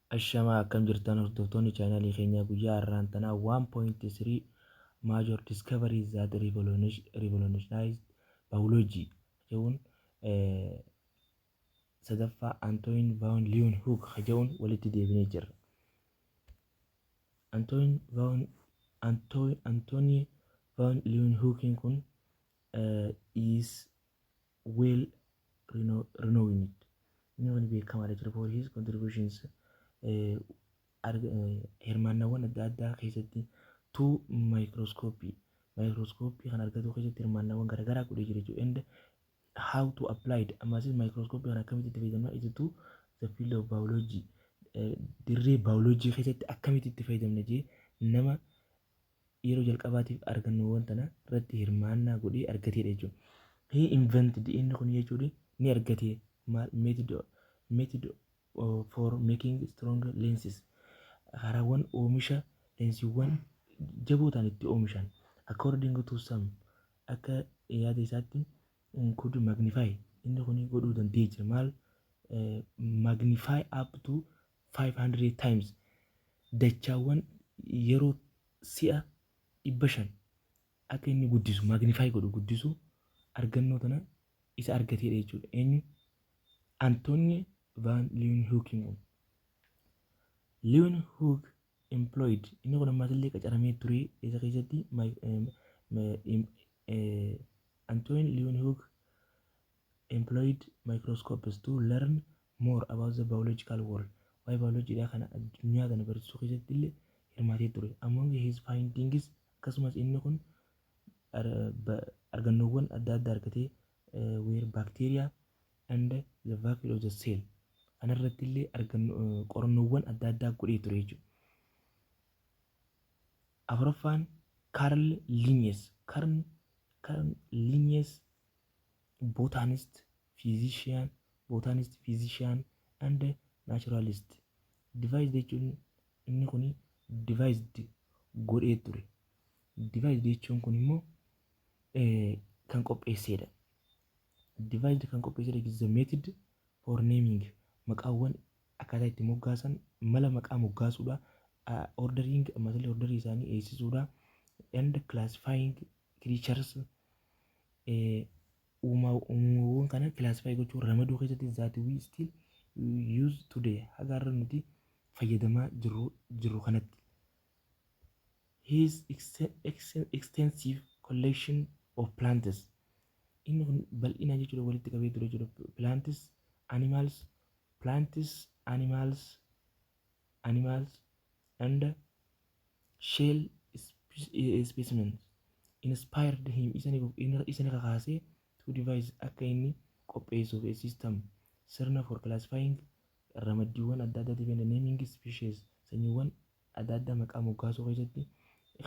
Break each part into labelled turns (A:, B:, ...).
A: Ashamaa akkam jirtan hordoftoonni chaanalii keenyaa guyyaa har'aan tanaa 1.3 major discoveries that revolutionized biology jechuun sadaffaa Antoine van Leeuwenhoek jechuun walitti deebinee jirra. Antoine van Leeuwenhoek kun is well renowned. Inni kun beekamaadha jira for his contributions hirmaannawwan adda addaa keessatti to microscopy kan argatu keessatti hirmaannawwan garaagaraa godhee jira jechuudha. And how to apply ammasis microscopy kan akkamitti itti fayyadamna is to the field of biology. Dirree biology keessatti akkamitti itti fayyadamna jee nama yeroo jalqabaatiif argannoowwan tana irratti hirmaannaa godhee argateedha jechuudha. He invented inni kun jechuudha ni argate method for making strong lenses. Karaawwan oomisha lensiiwwan jaboo ta'an itti oomishan. According to some akka yaada isaatti could magnify inni kun godhuu danda'ee jira. Maal magnify up to 500 times dachaawwan yeroo si'a 500 akka inni guddisu magnify godhu guddisu argannoo tana isa argateedha jechuudha. Eenyu Antoine van Leeuwenhoek. Leeuwenhoek employed inni kun ammas illee qacaramee ture isa keessatti Antoine Leeuwenhoek employed microscopes to learn more about the biological world. Waa'ee biolojiidhaa kana addunyaa kana barsiisuu keessatti illee hirmaatee ture. Among his findings akkasumas inni kun argannoowwan adda addaa argatee were bacteria and the vacuole of the cell. Kanarratti illee qorannoowwan adda addaa godhee ture jechuudha. Afuraffaan Carl Linnaeus. Carl Linnaeus botanist, physician and naturalist. Devised jechuun inni kun devised godhee ture. Devised jechuun kun immoo kan qopheessedha. Devised kan qopheessedha is the method for naming maqaawwan akkaataa itti moggaasan mala maqaa moggaasuudha. Ordering ammasallee orderii isaanii eegsisuudha. And classifying creatures uumamawwan kana classify gochuun ramaduu keessatti that we still use today haga har'a nuti fayyadamaa jirru kanatti. His extensive collection of plants inni kun bal'inaan jechuudha walitti qabee ture jechuudha. Plants, animals and shell specimens inspired him isani kakaasee to devise akka inni qopheessuuf a system sirna for classifying ramaddiiwwan adda addaatiif and naming species sanyiiwwan adda addaa maqaa moggaasuu keessatti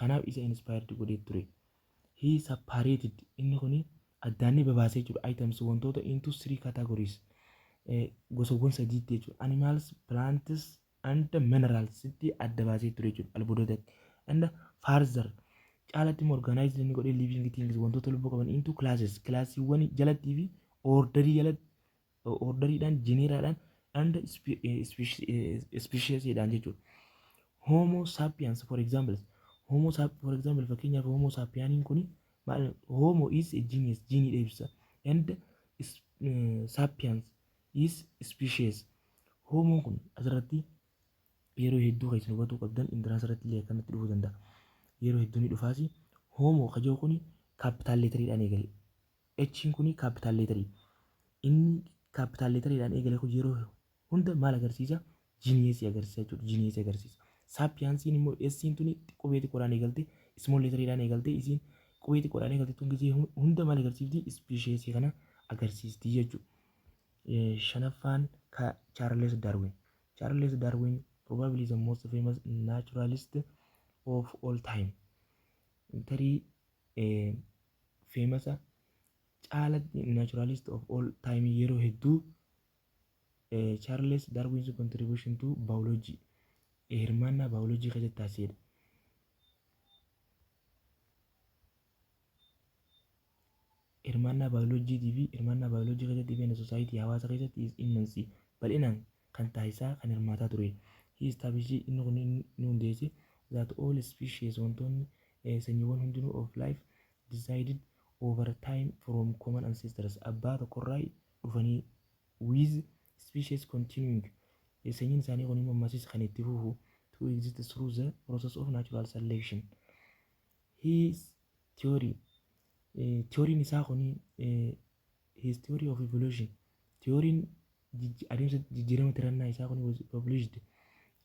A: kanaaf isa inspired godhee ture. He separated inni kun addaanni babaasee jechuudha items wantoota into 3 categories gosawwan sadiitti jechuudha. Animals, plants and minerals itti adda baasee ture jechuudha albuudotatti. And further caalatti organized inni godhee living things wantoota lubbuu qaban into classes classiiwwan jalatti fi orderiidhaan generaadhaan and speciesdhaan jechuudha. Homo sapiens for example fakkeenyaaf homo sapieniin kun homo is a genius geniidha ibsa and sapiens is species. Homo kun asirratti yeroo hedduu kan isin hubachuu qabdan indiraas irratti illee akkanatti dhufuu danda'a. Yeroo hedduu ni dhufaasi. Homo kajoo kun capital letteriidhaan eegale. H kun capital letterii. Inni capital letteriidhaan eegale kun yeroo hunda maal agarsiisa? Genius agarsiisa jechuudha. Genius agarsiisa. Sapiensiin immoo S tuni qubee xiqqoodhaan eegalte small letteriidhaan eegalte isiin qubee xiqqoodhaan eegalte tun gisee hunda maal agarsiifti? Species kana agarsiisti jechuudha. Shanaffaan Charles Darwin. Charles Darwin probably the most famous naturalist of all time. Tarii famous caala naturalist of all time yeroo hedduu Charles Darwin's contribution to biology hirmaannaa biolojii keessatti taasisedha. Hirmaannaa biolojii TV hirmaannaa biolojii keessatti fi society hawaasa keessatti is immense bal'inaan kan taasisaa kan hirmaataa ture. He established inni kun ni hundeesse that all species wantoonni sanyiiwwan hundinuu of life decided over time from common ancestors abbaa tokkorraa dhufanii with species continuing sanyiin isaanii kun immoo ammasis kan itti fufu to exist through the process of natural selection. His theory theory isaa kun his theory of evolution theory adeemsa jijjiirama tirannaa isaa kun was published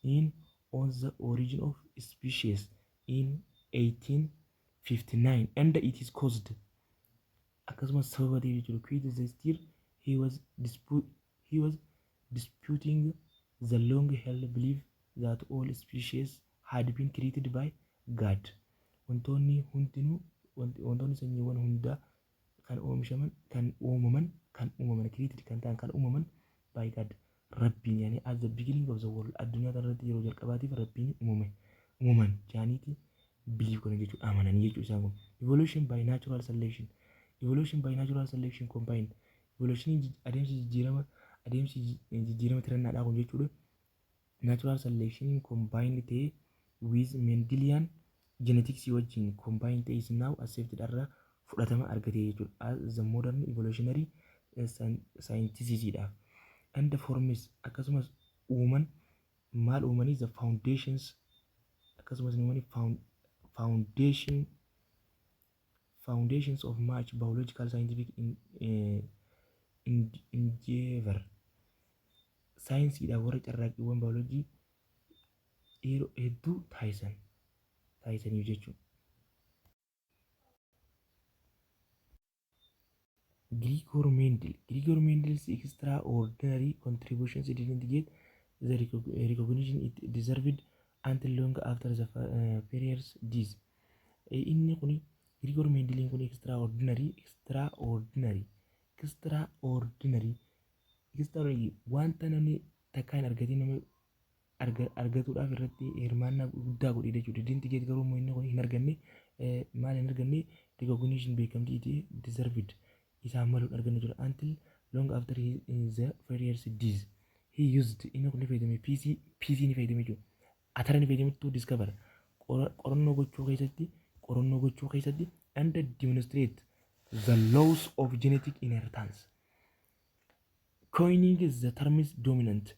A: in on the origin of species in 1859 and it is caused akkasumas sababa ta'e jechuudha quite the still he was disputing the long held belief that all species had been created by God. Wantoonni hundinuu wantoonni sanyiiwwan hundaa kan oomishaman kan uumaman created kan ta'an kan uumaman by God. Rabbiin yani at the beginning of the world addunyaa irratti yeroo jalqabaatiif Rabbiin uumaman jaaniiti belief kana jechuudha amananii jechuudha isaan kun. Evolution by natural selection combined evolution adeemsi jijjiirama tirannaadhaa kun jechuudha natural selection combined ta'e with Mendelian genetics wajjin combined ta'e is now accepted irraa fudhatama argatee jechuudha as the modern evolutionary scientists and the forms akkasumas uuman maal uumanii the foundations akkasumas uumanii foundations of much biological scientific endeavor saayinsiidha warra carraaqqiiwwan baayoloojii hedduu taasisaniif jechuudha. Gregor Mendel's extraordinary contributions didn't get the recognition it deserved until long after the Ferriers disease. Inni kun Gregor Mendel kun extraordinary wanta namni takka hin argatin nama argatuudhaaf irratti hirmaannaa guddaa godhee jechuudha. Didn't get garuu immoo inni kun hin arganne maal hin arganne recognition beekamtii itti deserved isaan maluun arganne jira until long after the Ferriers disease. He used inni kun ni fayyadame PC ni fayyadame jechuudha. Atara ni fayyadame to discover qorannoo gochuu keessatti and demonstrate the laws of genetic inheritance. Coining the terms dominant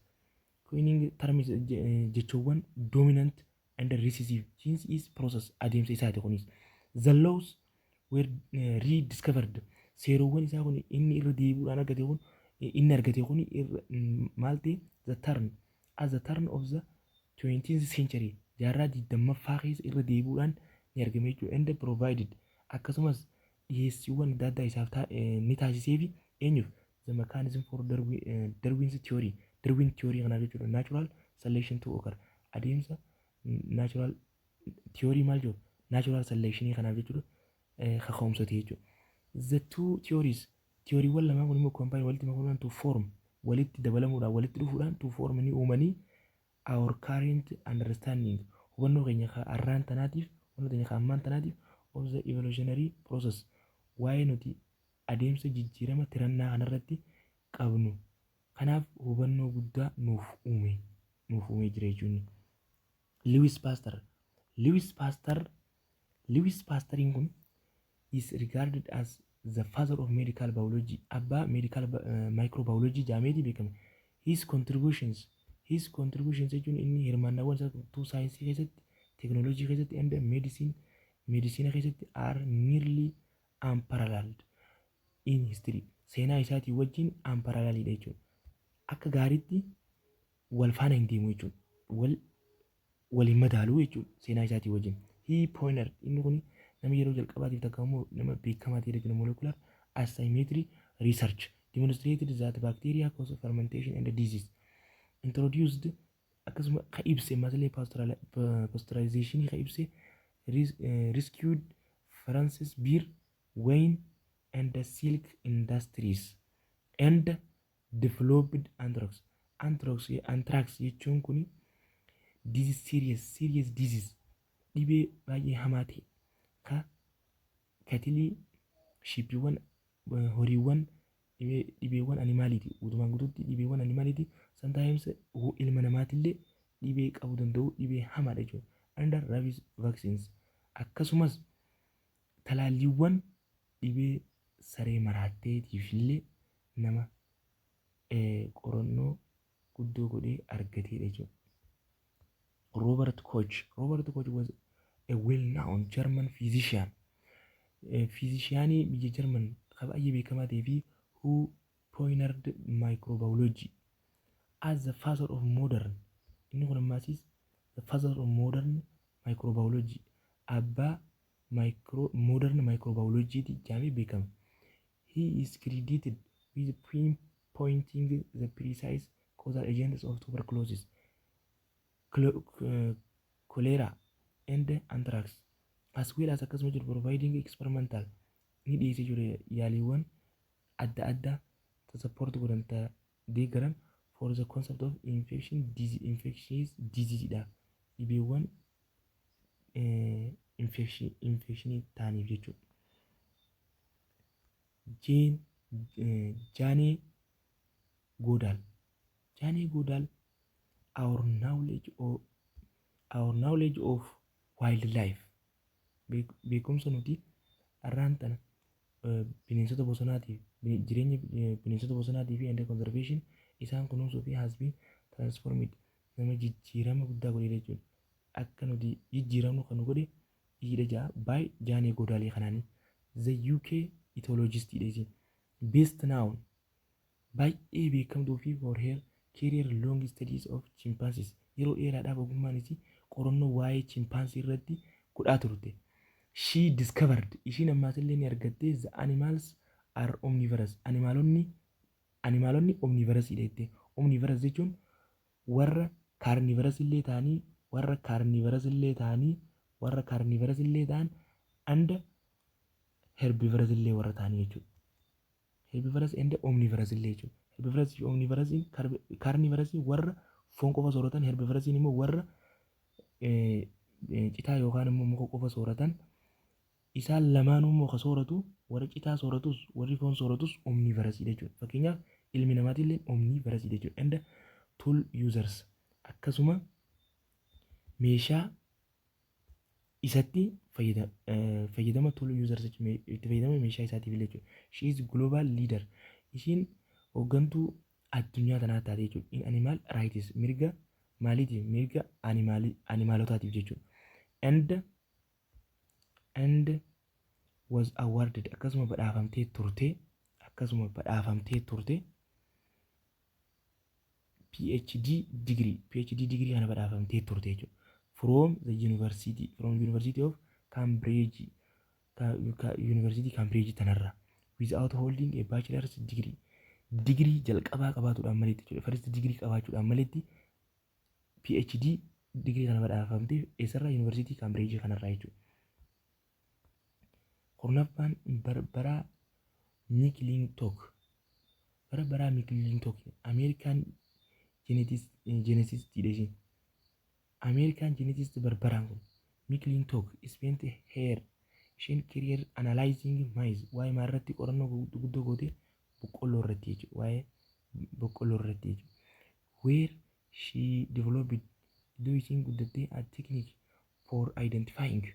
A: jechuun dominant and recessive since is process adeemsa isaati kunis. The laws were rediscovered. Seerowwan isaa kun inni irra deebi'uudhaan argate kun maal ta'e the turn of the 20th century jaarraa 20ffaa keessa irra deebi'uudhaan ni argame jechuudha. And provided akkasumas dhiyeessiiwwan adda addaa isaaf ni taasisee fi eenyuuf the mechanism for Darwin's theory kanaaf jechuudha. Natural selection to occur adeemsa natural theory maal jedhu natural selection kanaaf jechuudha kaka'umsate jechuudha. The two theoryewwan lamaan kun immoo combine walitti makuudhaan to form walitti dabalamuudhaan walitti dhufuudhaan to form ni uumanii our current understanding hubannoo keenya har'aan tanaatiif hubannoo keenya ammaan tanaatiif of the evolutionary process waa'ee nuti adeemsa jijjiirama tirannaa kanarratti qabnu kanaaf hubannoo guddaa nuuf uumee jira jechuun. Lewis Pasteuriin kun is regarded as the father of medical biology abbaa medical microbiology jaameetii beekame. His contributions jechuun inni hirmaannaawwan isaa saayinsii keessatti teknooloojii keessatti and medicina keessatti are nearly unparalleled in history. Seenaa isaatii wajjin unparalleled jechuudha. Akka gaariitti wal faana hin deemu jechuudha. Waliin madaaluu jechuudha seenaa isaatii wajjin. He pioneered inni kun nama yeroo jalqabaatiif takka immoo nama beekamaa ta'e jechuudha. Molecular asymmetry research demonstrated that bacteria cause fermentation and disease. Introduced akkasuma ka ibse masalee pasteurization ka ibse rescued Francis Beer wine and the silk industries and developed anthrax jechuun kun serious disease dhibee baay'ee hamaa ta'e ka katilii shippiiwwan horiiwwan dhibeewwan animaaliiti guutumaan guutuutti dhibeewwan animaaliiti sometimes ilma namaatillee dhibee qabuu danda'u dhibee hamaadha jechuudha. Under rabies vaccines akkasumas talaalliiwwan dhibee saree maraatteetiif illee nama qorannoo guddoo godhee argateedha jechuudha. Robert Koch was a well-known German physician. Physicianii biyya German kan baay'ee beekamaa ta'ee fi who pioneered microbiology as the father of modern. Inni kun ammaasis the father of modern microbiology. Abbaa modern microbiology jedhamee beekama. He is credited with pinpointing the precise causal agents of tuberculosis, cholera, and anthrax, as well as akkasumas providing experimental ni dhiyeessee jiru yaaliiwwan adda addaa to support godhan deeggaran for the concept of infectious disease dha. Dhibeewwan infectionii ta'aniif jechuudha. Jane Goodall, our knowledge of wildlife, beekumsa nuti arraan tana bineensota bosonaatiif jireenya bineensota bosonaatiif and conservation isaan kunuunsuu fi has been transformed, nama jijjiirama guddaa godhe jechuudha. Akka nuti jijjiiramnu kan nu godhe dhiidha ja'a by Jane Goodall kanaani. The UK ethologist is best known baay'ee beekamtuu fi for her career long studies of chimpanzees, yeroo dheeraadhaaf ogummaanis qorannoo waa'ee chimpanzee irratti godhaa turte. She discovered, ishiin ammaasillee ni argatte, the animals are omnivorous, animaalonni omnivorous jedhette. Omnivorous jechuun warra carnivorous illee ta'anii warra carnivorous illee ta'an and herbivorous illee warra ta'anii jechuudha. Herbivorous and omnivorous illee jechuudha. Herbivorous omnivorous carnivorous warra foon qofa sooratan, herbivorous immoo warra citaa yookaan immoo muka qofa sooratan. Isaan lamaanuu immoo ka sooratu warri citaa sooratus warri foon sooratus omnivorous jechuudha. Fakkeenyaaf ilmi namaatillee omnivorous jechuudha. And tool users akkasuma meeshaa isatti fayyadama tool users itti fayyadama meeshaa isaatiif illee jechuudha. She is global leader, ishiin hooggantuu addunyaa tanaa taate jechuudha. In animal rights, mirga maaliitiif? Mirga animaalotaatiif jechuudha. And was awarded, akkasuma badhaafamtee turte PhD degree kana badhaafamtee turte jechuudha. From University of Cambridge, University tanarra, without holding a bachelor's degree jalqabaa qabaatuudhaan maletti jechuudha. First degree qabaachuudhaan maletti PhD degree kana badhaafamtee eessarraa? University Cambridge kanarraa jechuudha. Kurnaffaan Barbaraa McClintock, American geneticist jedhe. American geneticist Barbaraan kun McClintock spent her career analyzing maize, waa'ee maarratti qorannoo guddoo goote boqqolloo irratti jechuudha. Waa'ee boqqolloo irratti jechuudha. Where she developed, iddoo isiin guddattee a technique for identifying,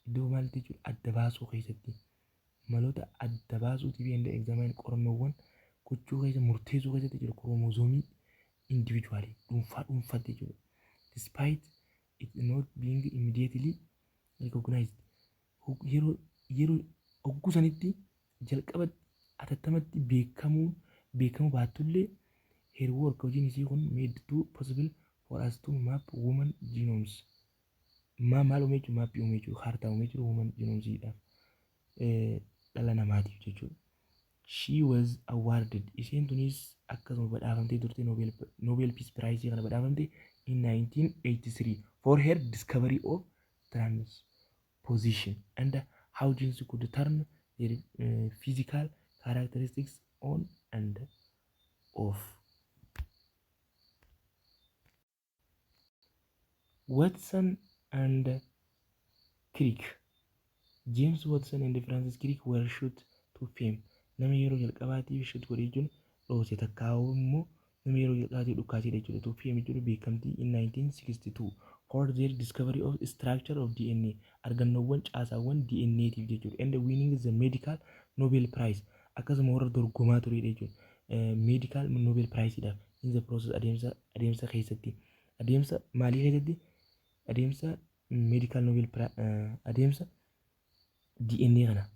A: iddoo maalti jechuudha adda baasuu keessatti maloota adda baasuutii fi examine qorannoowwan gochuu keessa murteessuu keessatti jiru kromozoomii individually dhuunfaatti jechuudha. Despite it not being immediately recognized, yeroo hogguu sanitti jalqaba atattamatti beekamuu baattullee her work hojiin isii kun made it possible for us to map woman genomes. Maal uumee jiru? Maappii uumee jiru, kaartaa uumee jiru woman genoomsiidhaaf dhala namaatiif jechuudha. She was awarded, isheen tunis akkasuma badhaafamtee turte Nobel Peace Prize kana badhaafamte in 1983 for her discovery of transposition and how genes could turn their physical characteristics on and off. Watson and Crick, James Watson and Francis Crick were shot to fame. Nama yeroo jalqabaatiif shot godhee jiru dhoose takkaa'uu immoo nama yeroo jalqabaatiif dhukkaasedha jechuudha. Tuuffii jechuudha beekamtii in 1962 for their discovery of structure of DNA argannoowwan caasaawwan DNAtiif jechuudha. And winning the medical Nobel Prize akkasuma warra dorgomaa turedha jechuudha. Medical Nobel Prizeidhaaf in the process adeemsa keessatti adeemsa maalii keessatti adeemsa medical Nobel adeemsa DNA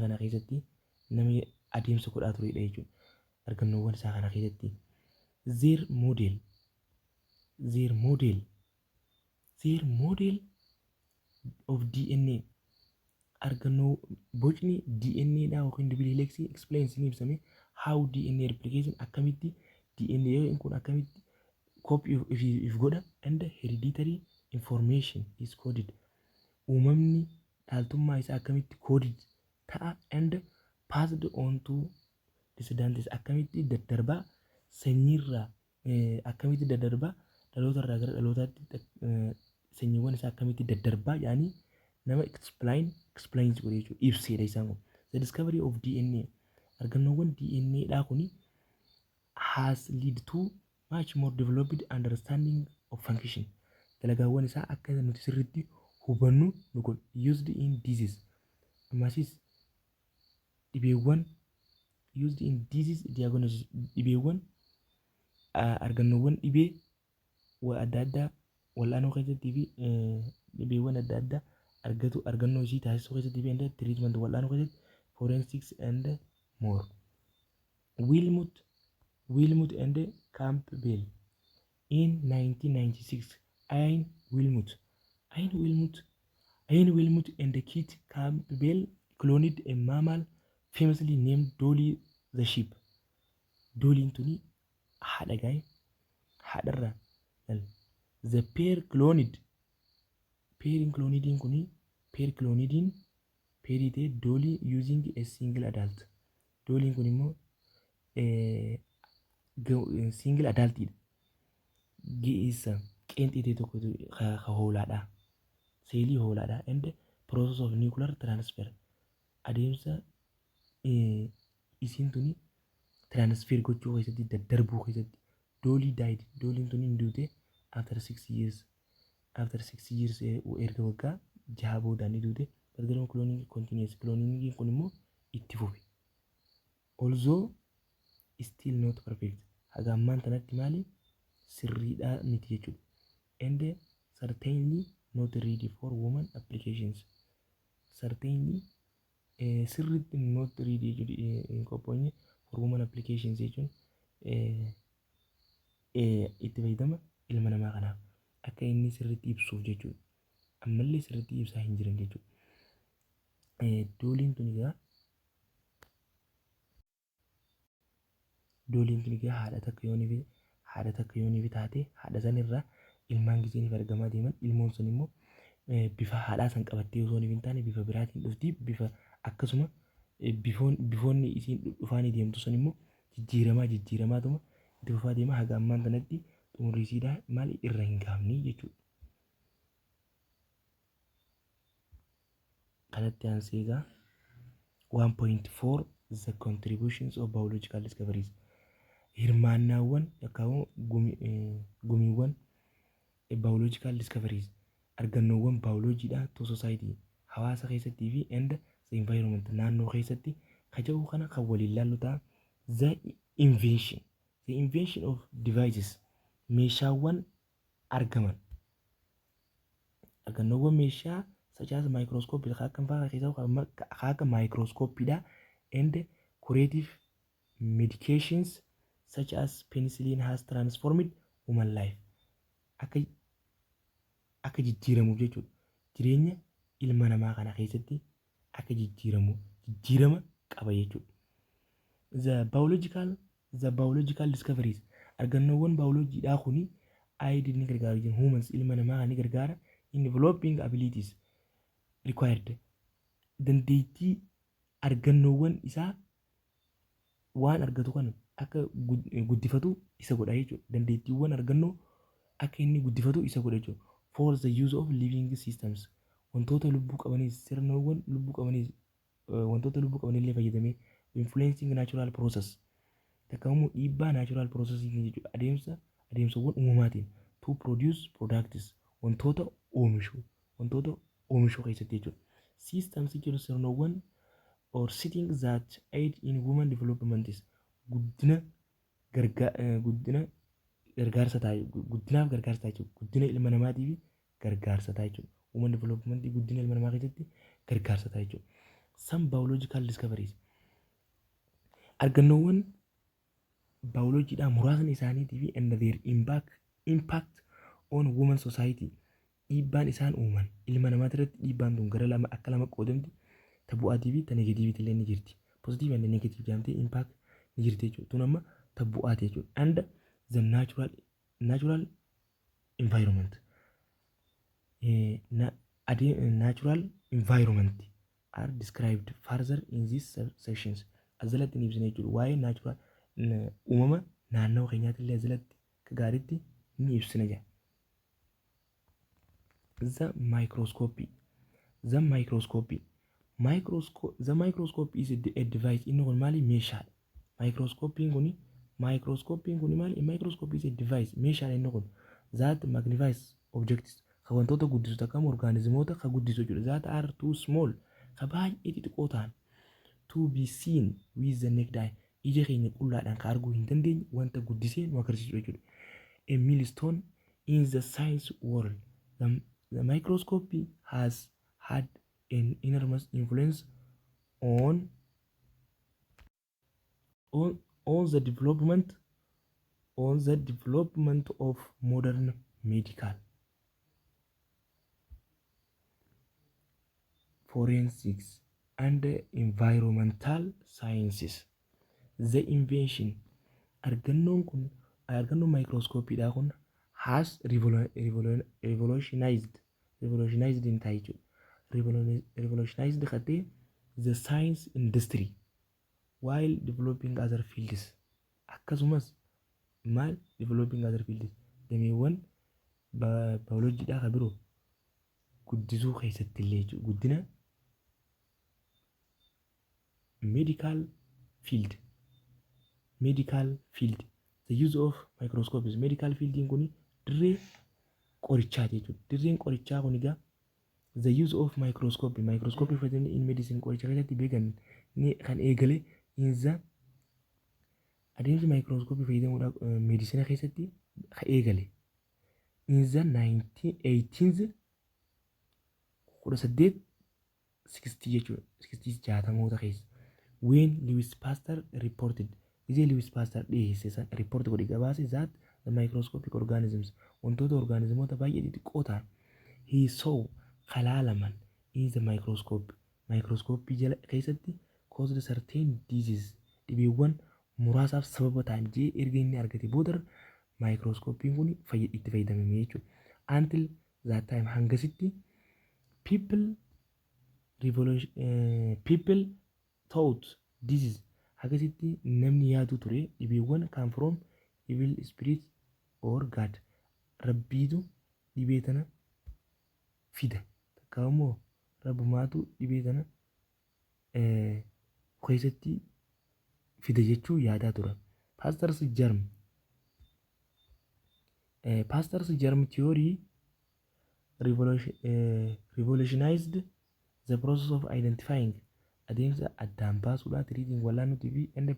A: kana keessatti nama adeemsa godhaa turedha jechuudha. Argannoowwan isaa kana keessatti their model of DNA argannoo bocni DNA dha yookiin dubileeksii explains ni ibsame how DNA replication akkamitti DNA kun akkamitti copy if godha and hereditary information is coded uumamni dhaaltummaa isaa akkamitti coded ta'a and passed on to descendants akkamitti daddarbaa sanyiirraa akkamitti daddarbaa dhalootarraa gara dhalootaatti sanyiiwwan isaa akkamitti daddarbaa yaani nama explains godhe jechuudha ibseedha isaan kun. The discovery of DNA argannoowwan DNA dhaa kuni has lead to much more developed understanding of function. Dalagaawwan isaa akka nuti sirriitti hubannu nu godhu used in disease ammasis dhibeewwan used in disease diagnosis dhibeewwan argannoowwan dhibee adda addaa wal'aanoo keessattii fi dhibeewwan adda addaa argannoo isii taasisuu keessatti fi and treatment wal'aanoo keessatti forensics and more. Wilmut and Campbell in 1996. Ian Wilmut and Kit Campbell cloned a mammal famously named Dolly the sheep. Dolly tuni haadha gaa'e haadharraa the pair cloned kuni pair cloned ta'e Dolly using a single adult. Dolly kun immoo single adultidha. Geessa qeenxitee tokko ka hoolaadha. Seelii hoolaadha and process of nuclear transfer adeemsa isiin tuni transfer gochuu keessatti daddarbuu keessatti Dolly died. Dolly tuni hin duute after 6 years erga waggaa 6 boodaan ni duute. Garuu cloning continues. Cloning kun immoo itti fufe. Although still not perfect. Haga ammaan tanatti maali sirriidhaa miti jechuudha. And certainly not ready for woman applications. Certainly sirriitti not ready jechuudha qophoonye for woman applications jechuun itti fayyadama ilma namaa kanaaf akka inni sirriitti ibsuuf jechuudha. Ammallee sirriitti ibsaa hin jiran jechuudha. Dooliin tun egaa haadha takka yooniif taate haadha san irraa ilmaan gizeeniif argamaa deeman ilmoon sun immoo bifa haadhaa san qabattee osoo hin taane bifa biraatiin dhufti bifa akkasuma bifoonni isiin dhufaanii deemtu sun immoo jijjiiramaatuma itti fufaa deema haga ammaan kanatti xumurisiidhaa maali irra hin gaafne jechuudha. Kanatti aansee egaa 1.4 the contributions of biological discoveries hirmaannaawwan yookaan gumiiwwan biological discoveries argannoowwan bioloojiidhaa to society hawaasa keessattii fi and the environment naannoo keessatti kaja'uu kana kan waliin laallu ta'a. The invention of devices meeshaawwan argaman argannoowwan meeshaa such as microscope akka microscope and curative medications such as penicillin has transformed human life akka jijjiiramuuf jechuudha. Jireenya ilma namaa kana keessatti akka jijjiirama qaba jechuudha. The biological discoveries argannoowwan bioloojiidhaa kuni aid ni gargaaru jiru humans ilma namaa ni gargaara in developing abilities required dandeettii argannoowwan isaa waan argatu kana akka guddifatu isa godha jechuudha. Dandeettiiwwan argannoo akka inni guddifatu isa godha jechuudha. For the use of living systems wantoota lubbuu qabaniis sirnawwan lubbuu qabaniis wantoota lubbuu qabanillee fayyadamee influencing natural process takka immoo dhiibbaa naachuraal piroosesii jechuudha. Adeemsawwan uumamaatiin to produce products wantoota oomishuu keessatti jechuudha. Systems jechuun sirnawwan or settings that aid in women development guddina gargaarsa ta'a guddinaaf gargaarsa ta'a jechuudha. Guddina ilma namaatiif gargaarsa ta'a jechuudha. Women development guddina ilma namaa keessatti gargaarsa ta'a jechuudha. Some biological discoveries argannoowwan baayoloojiidhaan muraasni isaaniitii fi and their impact on women society dhiibbaan isaan uuman ilma namaa irratti dhiibbaan tun gara lama akka lama qoodamti ta bu'aatii fi ta negatiiviti illee ni jirti. Positive and negative jedhamtee impact ni jirti jechuudha. Tun amma ta bu'aati jechuudha. And the natural environment natural environment are described further in these sections. Azalatti ni ibsine jechuudha. Waa'ee natural uumama naannoo keenyaatti illee azalatti akka gaariitti ni ibsine jira. The microscope is a device inni kun maali meeshaadha. Microscopiin kun maali? Microscope is a device meeshaadha inni kun that magnifies objects ka wantoota guddisu takka orgaanizimoota ka guddisu jechuudha. That are too small ka baay'ee xixiqqoo ta'an to be seen with the naked eye ija keenya qullaadhaan ka arguu hin dandeenye wanta guddisee nu agarsiisu jechuudha. A milestone in the science world. The microscopy has had an enormous influence on the development of modern medical, forensics, and environmental sciences. The invention argannoo microscopiidhaa kun has revolutionized in ta'ichu revolutionized khatee the science industry while developing other fields. Akkasumas maal developing other fields dameewwan baayoloojiidhaa ka biroo guddisuu keessatti illee jechuudha. Guddina medical field the use of microscopes medical field kun dirree qorichaa jechuudha. Dirreen qorichaa kun egaa the use of microscope fayyadamni in medicine qoricha keessatti beekan ni kan eegale in the adeemsi microscope fayyadamuudhaan medicina keessatti ka eegale in the 1980s 1860 jechuudha. 60 keessa when Louis Pasteur reported Louis Pasteur dhiyeesse report godhe gabaase that the microscopic organisms wantoota organizimoota baay'ee xixiqqoo ta'an he saw kalaalaman in the microscope jala keessatti caused certain diseases dhibeewwan muraasaaf sababa ta'an jee erga inni argate booda microscopiin kun itti fayyadamame jechuudha. Until that time hangasitti people thought disease hagasitti namni yaadu ture dhibeewwan come from evil spirit or God rabbiitu dhibee tana fida takka immoo rabbumaatu dhibee tana keessatti fida jechuu yaadaa tura. Pastor's germ theory revolutionized the process of identifying adeemsa addaan baasuudhaa treating wal'aanuutii fi and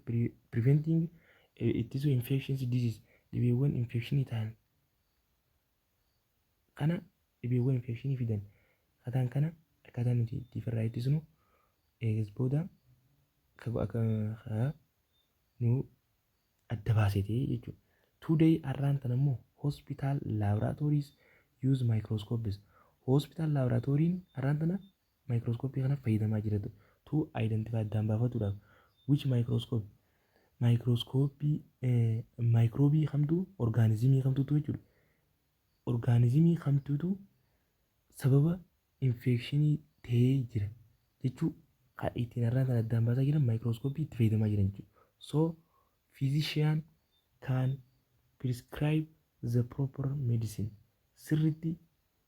A: preventing ittisuu infections disease dhibeewwan infectionii ta'an kana dhibeewwan infectionii fidan kataan kana akkaataa nuti itti ofirraa ittisnu eegas booda nu adda baasete jechuudha. Today arraan tan ammoo hospital laboratories use microscopes. Hospital laboratoriin arraan tana microscopii kana fayyadamaa jiratu to identify addaan baafatuudhaaf which microbii kamtu organizimii kamtuutu jechuudha. Organizimii kamtuutu sababa infectionii ta'ee jira jechuu kan ittiin arraan tana addaan baasaa jiran microscopii itti fayyadamaa jiran jechuudha. So physician can prescribe the proper medicine sirriitti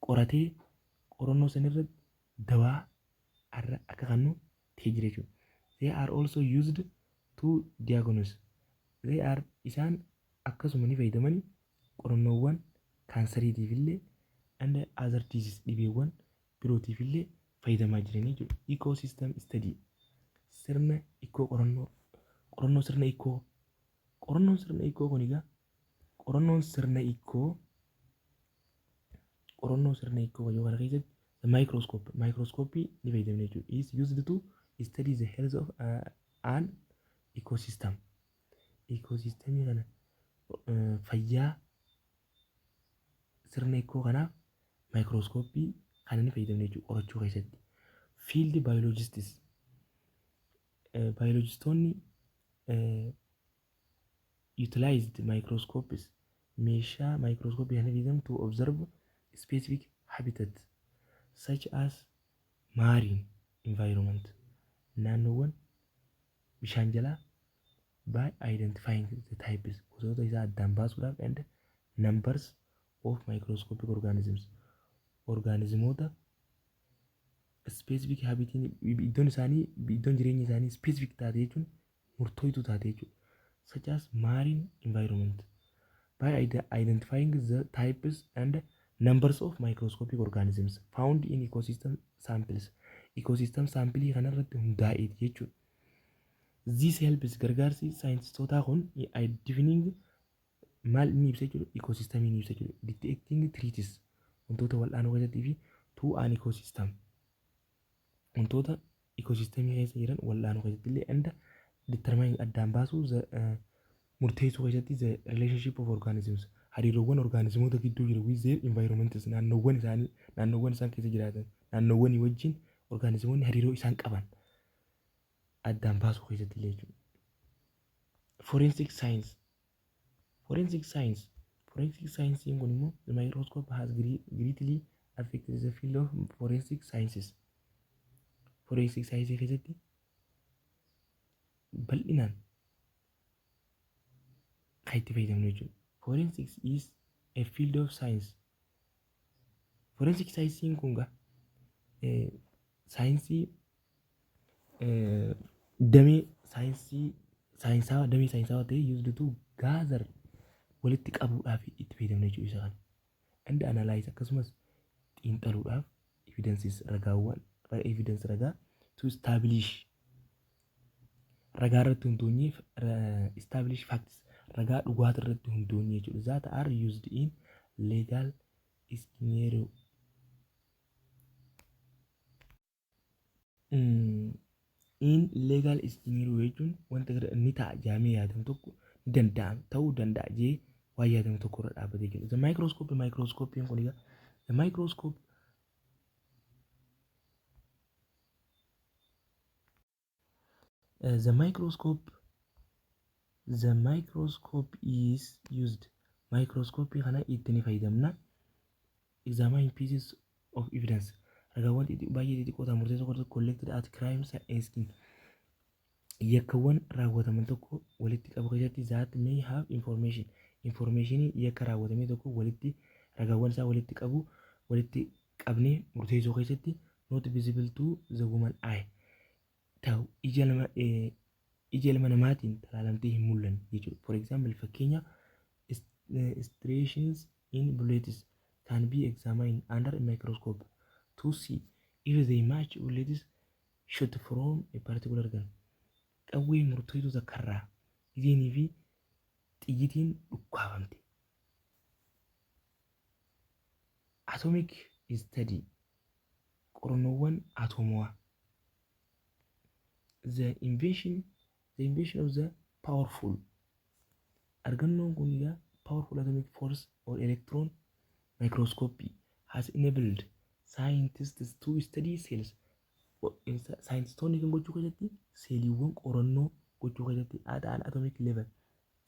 A: qoratee qorannoo sanirratti dawaa akka kennu ta'ee jira jechuudha. They are also used to diagnose they are isaan akkasuma ni fayyadamani qorannoowwan kaansariitiif illee and other disease dhibeewwan birootiif illee fayyadamaa jiranii jiru. Ecosystem study sirna ikkoo qorannoo sirna ikkoo kun egaa qorannoon sirna ikkoo yoo kana keessatti the microscope ni fayyadamne jechuudha. Is used to study the health of an ecosystem. Ecosystemii kana fayyaa sirna ikkoo kanaaf microscope kana ni fayyadamne jechuudha qorachuu keessatti. Field biologists biologistoonni utilized microscopes meeshaa microscope kana fayyadamu to observe specific habitat such as marine environment naannoowwan bishaan jalaa by identifying the types gosoota isaa addaan baasuudhaaf and numbers of microscopic organismoota specific habitiin iddoon jireenya isaanii specific taate jechuun murtooytu taate jechuudha. Such as marine environment by identifying the types and numbers of microscopic organisms found in ecosystem samples. Ecosystem sample kanarratti hundaa'eeti jechuudha. This helps gargaarsi saayintistoota kun defining maal inni ibsa jechuudha ecosystem inni ibsa jechuudha. Detecting threats wantoota wal'aanoo keessattii fi to an ecosystem wantoota ecosystemii keessa jiran wal'aanoo keessatti illee and determine addaan baasuu murteessuu keessatti the relationship of organisms hariiroowwan organismoota gidduu jiru with their environments naannoowwan isaan keessa jiraatan naannoowwanii wajjin organismoonni hariiroo isaan qaban addaan baasuu keessatti illee jechuudha. Forensic science kun immoo the microscope has greatly affected the field of forensic sciences. Forensic science keessatti bal'inaan kan itti fayyadamnu jechuudha. Forensics is a field of science. Forensic science kun saayinsii damee saayinsaawaa ta'e used to gather walitti qabuudhaaf itti fayyadamnu jechuudha isa kana. And analyze akkasumas xiinxaluudhaaf evidence ragaa to establish ragaa irratti hundoonyeef establish facts ragaa dhugaata irratti hundoonye jechuudha. That are used in legal scenario jechuun wanta inni ta'a jaamee yaadamu tokko ni danda'ama ta'uu danda'a jee waan yaadamu tokko irra dhaabbatee jiru. The microscope kun egaa the microscope is used. Microscope kana itti ni fayyadamna. Examine pieces of evidence. Ragaawwan baay'ee xixiqqoo ta'an murteessoo collected at crime scene. Yakkawwan raawwataman tokko walitti qabu keessatti that may have information yakka raawwatame tokko ragaawwan isaa walitti qabnee murteessoo keessatti not visible to the human eye. Ta'u ija ilma namaatiin talaalamtee hin mul'anne jechuudha. For example fakkeenya striations in bullets can be examined under a microscope to see if they match bullets shot from a particular gun. Qawwee murteessoo takkarraa iziinii fi xiyyitiin dhukkaafamte. Atomic study qorannoowwan atoomawaa. The invention of the powerful argannoon kun egaa powerful atomic force or electron microscopy has enabled scientists to study cells. Saayintistoonni kan gochuu keessatti seeliiwwan qorannoo gochuu keessatti at an atomic level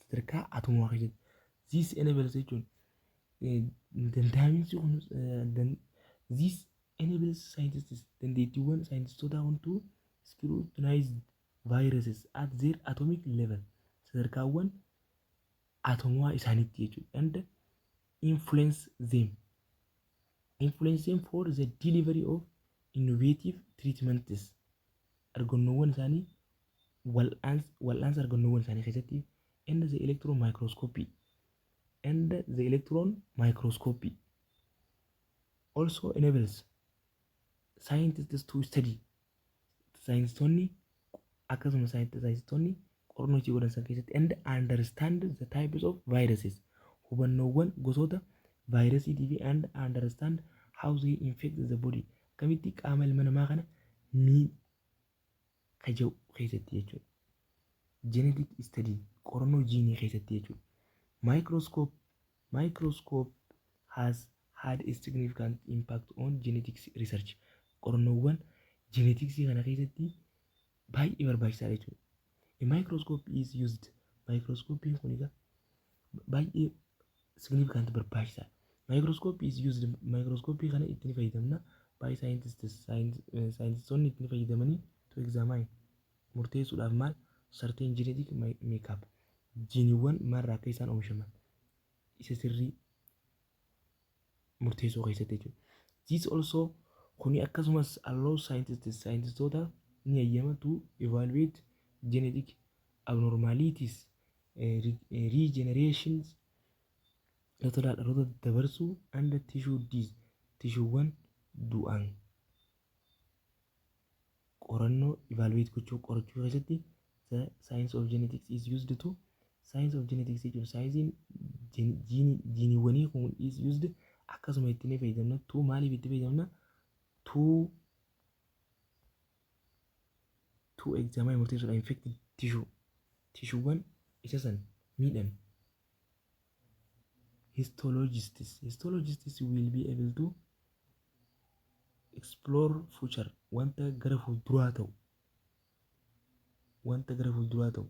A: sadarkaa atoomawaa keessatti. This enables jechuun danda'amiinsi kun this enables scientists dandeettiiwwan saayintistootaa wantuu scrutinize viruses at their atomic level sadarkaawwan atomawaa isaaniitti jechuudha. And influence them for the delivery of innovative treatments. Argannoowwan isaanii wal'aansa argannoowwan isaanii keessatti and the electron microscopy. And the electron microscopy also enables scientists to study. Scientistoonni akkasuma scientistoonni qorannoo hojii godhan san keessatti and understand the types of viruses. Hubannoowwan gosoota vaayirasiitii fi and understand how they infect the body. Akkamitti qaama ilma namaa kana kaja'u keessatti jechuudha. Genetic study qorannoo jiinii keessatti jechuudha. Microscope has had a significant impact on genetics research. Qorannoowwan geneticsii kana keessatti baay'ee barbaachisaadha jechuudha. A microscope is used. Microscope kun egaa baay'ee significant barbaachisaadha. Microscope is used. Microscope kana ittiin fayyadamna by scientists. Scientistoonni ittiin fayyadamanii to examine murteessuudhaaf maal certain genetic makeup jiiniiwwan maalirraa akka isaan oomishaman isa sirrii murteessuu keessatti jechuudha. This also kuni akkasumas allow scientistoota ni eeyyama to evaluate genetic abnormalities, regenerations, dhaloota dabarsuu and tishuuwwan du'an qorannoo evaluate qorachuu keessatti the science of genetics is used to science of genetics jechuun saayinsiin jiiniiwwanii kun is used akkasuma ittiin fayyadamna to maaliif itti fayyadamna to examine murteessuudha infected tishuuwwan isa san miidhan. Histologists will be able to explore future wanta gara fuulduraa ta'u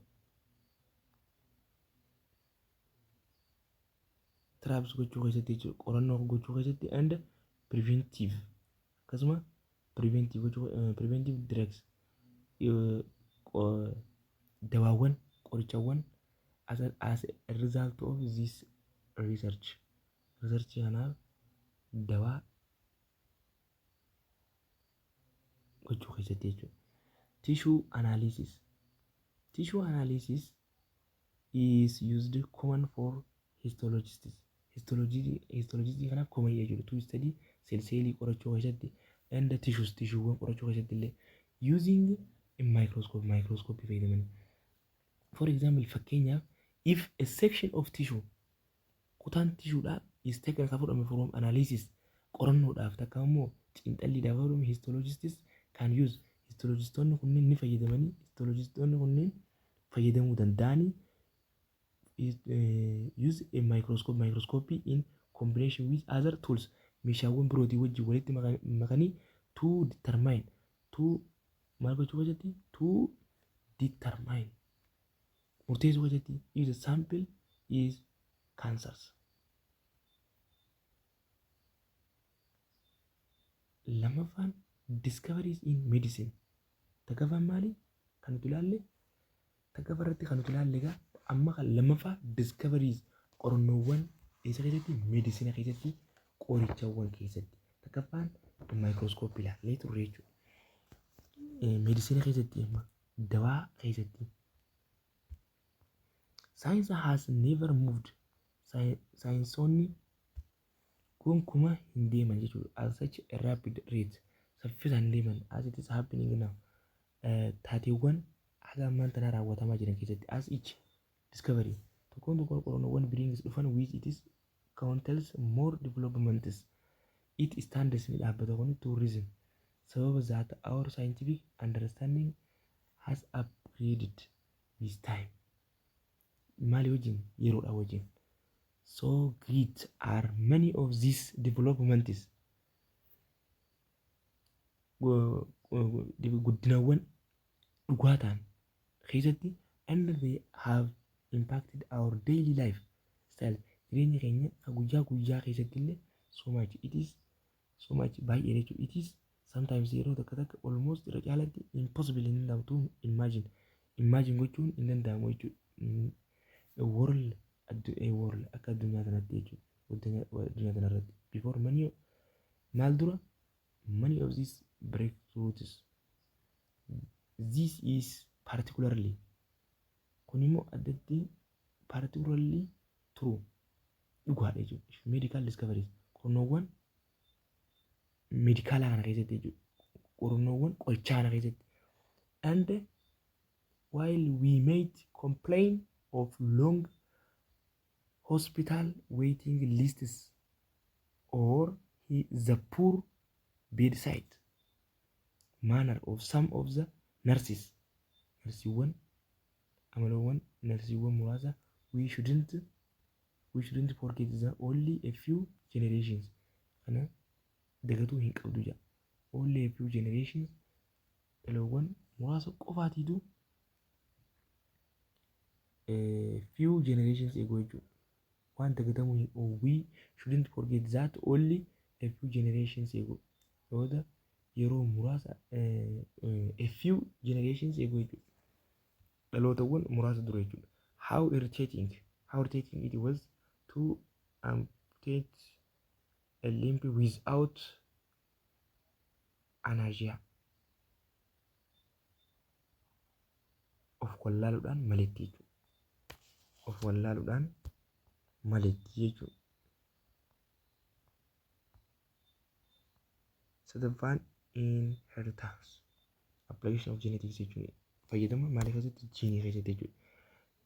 A: traps gochuu keessatti jechuudha. Qorannoo gochuu keessatti and preventive akkasuma preventive drugs dawaawwan qorichawwan as a result of this research kanaaf dawaa gochuu keessatti jechuudha. Tissue analysis is used common for histologists. Histologistii kanaaf common jechuudha. To study seelii qorachuu keessatti and tissuewwan qorachuu keessatti illee using a microscope fayyadamanii. For example, fakkeenyaaf if a section of tissue kutaan tishuudhaa is taken ka fudhame from analysis qorannoodhaaf takka immoo xiinxalliidhaaf fudhame histologists can use. Histologistoonni kunniin ni fayyadamanii histologistoonni kunniin fayyadamuu danda'anii use a microscope in combination with other tools meeshaawwan birootii wajjin walitti makanii to determine maal gochuu keessatti to determine murteessuu keessatti if the sample is cancers. Lamaffaan discoveries in medicine. Tagaffaan maali? Kan nuti ilaalle tagaffa irratti kan nuti ilaalle egaa amma kan lammaffaa discoveries qorannoowwan isa keessatti medicina keessatti qorichawwan keessatti tagaffaan microscope ilaallee turre jechuudha. Medicina keessatti dawaa keessatti science has never moved. Saayinsoonni gonkumaa hin deeman jechuudha. At such a rapid rate saffisaan deeman as it is happening now. Taateewwan haga ammaan tanaa raawwatamaa jiran keessatti as each discovery tokkoon qorannoowwan brings dhufan with it is counters more developments. It stands ni dhaabbata kun to reason sababa that our scientific understanding has upgraded with time. Maali wajjin yeroodha wajjin. So great are many of these developments. Guddinawwan dhugaa ta'an keessatti and they have impacted our daily life style. Jireenya keenya guyyaa guyyaa keessatti illee so much baay'ee jechuudha. It is sometimes yeroo takka almost irra caalatti impossible hin danda'amtu imagine gochuun hin danda'amu jechuudha. A world akka addunyaa kanatti jechuudha. Addunyaa kanarratti before maal dura many of these breakthroughs. This is particularly kun immoo addatti particularly true dhugaadha jechuudha. Medical discoveries qorannoowwan meedikaalaa kana keessatti jechuudha. Qorannoowwan qorichaa kana keessatti. And while we might complain of long hospital waiting lists or the poor bedside manner of some of the nurses, narsiiwwan amaloowwan narsiiwwan muraasa we shouldn't forget that only a few generations kana dagatuu hin qabdu jaa. Only a few generations dhaloowwan muraasa qofaatiitu few generations ago jechuudha. Waan dagatamuu hin we shouldn't forget that only a few generations ago. Yooda yeroo muraasa a few generations ago jechuudha. Dhalootawwan muraasa dura jechuudha. How irritating it was to amputate a limb without anaesthesia. Of wallaaluudhaan maletti jechuudha. Of wallaaluudhaan maletti jechuudha. Sadaffaan inheritance application of genetics jechuudha. Fayyadama maalii keessatti jiinii keessatti jechuudha.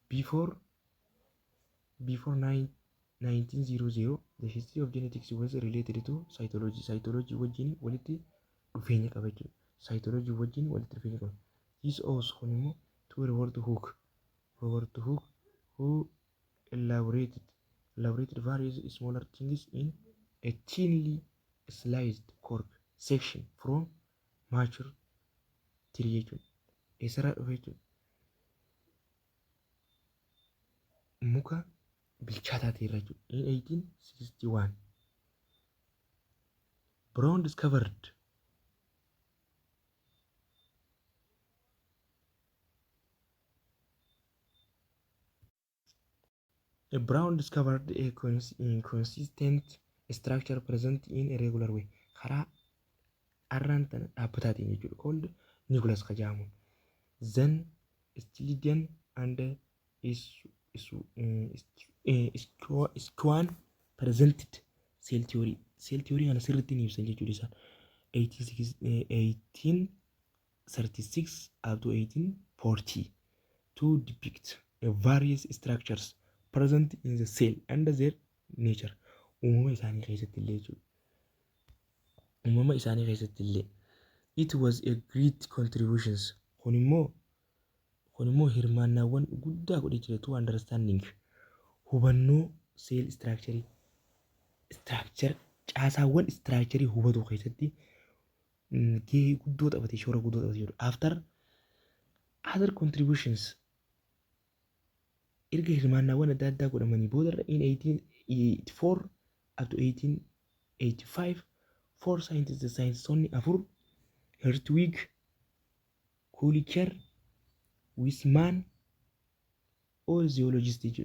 A: Before 1900 the history of genetics was related to cytology. Cytology wajjin walitti dhufeenya qaba jechuudha. Cytology wajjin walitti dhufeenya qaba. This owes honimo to Robert Hooke who elaborated various smaller things in a thinly sliced cork section from mature tree jechuudha. Eessarraa dhufe jechuudha. Muka bilchaataa ta'e irraa jechuudha. In 1861 Brown discovered a consistent structure present in a regular way. Karaa arraan tana dhaabbataatiin jechuudha. Called nucleus kajaamu. Then Stilliden and Schwann presented cell theory. Cell theory kana sirriitti ni ibsan jechuudha isaan. 1836 up to 1840 to depict various structures present in the cell and their nature. Uumama isaanii keessatti illee jechuudha. Uumama isaanii keessatti illee. It was a great contributions. Kun immoo hirmaannaawwan guddaa godhee jira to understanding hubannoo cell structure caasaawwan structure hubatu keessatti gahee guddoo taphatee shoora guddoo taphatee jiru. After other contributions erga hirmaannaawwan adda addaa godhamanii boodarra in 1884 up to 1885 four scientists saayinsonni afur Hertwig, Kulicher, Wisman, all zoologists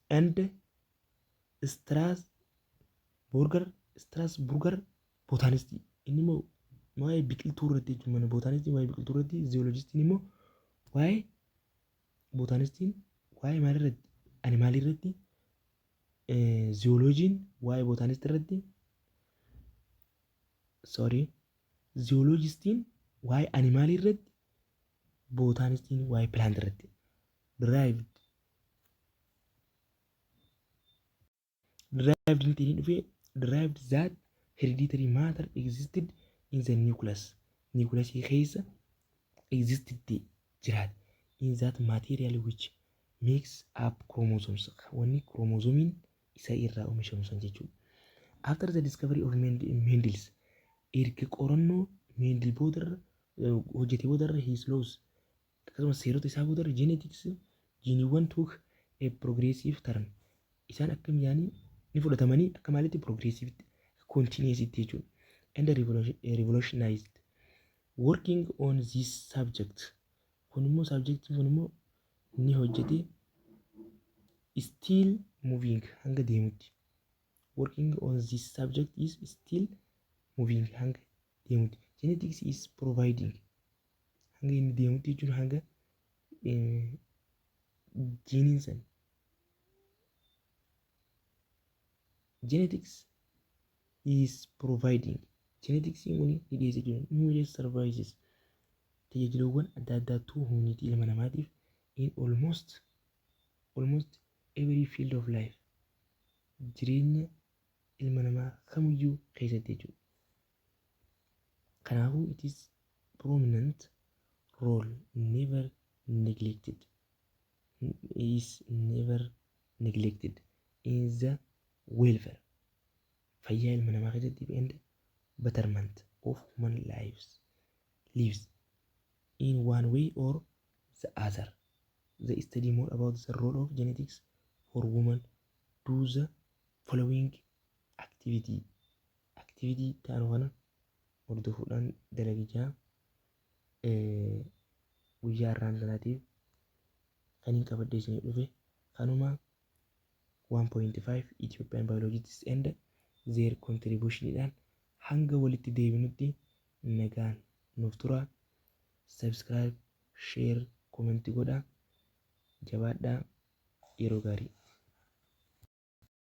A: and Strasburger botanist. Inni immoo waa'ee biqiltuu irratti jechuudha. Botanistiin waa'ee biqiltuu irratti, zoologistiin immoo waa'ee botanistiin waa'ee maal irratti, animaalii irratti, zoolojiin waa'ee botanist irratti, zoologistiin waa'ee animaalii irratti, botanistiin waa'ee plant irratti. Derived that hereditary matter existed in the nucleus. Nucleus keessa existed jiraata. In that material which makes up chromosomes. Wanni chromosoomiin isa irraa oomishamu san jechuudha. After the discovery of Mendel's erga qorannoo Mendel boodarra hojjetee boodarra his laws akkasumas seerota isaa boodarra genetics jiiniiwwan took a progressive turn. Isaan akkam yaanii ni fudhatamanii akka maalitti progressive continuousity jechuudha. And revolutionized working on this subject. Kun immoo subject kun immoo ni hojjete still moving hanga deemutti. Working on this subject is still moving hanga deemutti. Genetics is providing hanga inni deemutti jechuun hanga jiiniin san genetics is providing genetics kuni hidheessa jiru numerous services tajaajilawwan adda addaatu humniitii ilma namaatiif in almost every field of life jireenya ilma namaa kamiyyuu keessatti jechuudha. Kanaafuu it is prominent role never neglected in the welfare fayyaa ilma namaa keessatti and betterment of human lives in one way or the other. The study more about the role of genetics for women do the following activity ta'an kana hordofuudhaan dalagichaa guyyaa irraan sanaatiif kan hin qabaddeessine dhufe kanuma 1.5 Ethiopian biologists and their contributionidhaan hanga walitti deebinutti nagaan nuuf tura. Subscribe, share, comment godhaa. Jabaadhaa. Yeroo gaarii.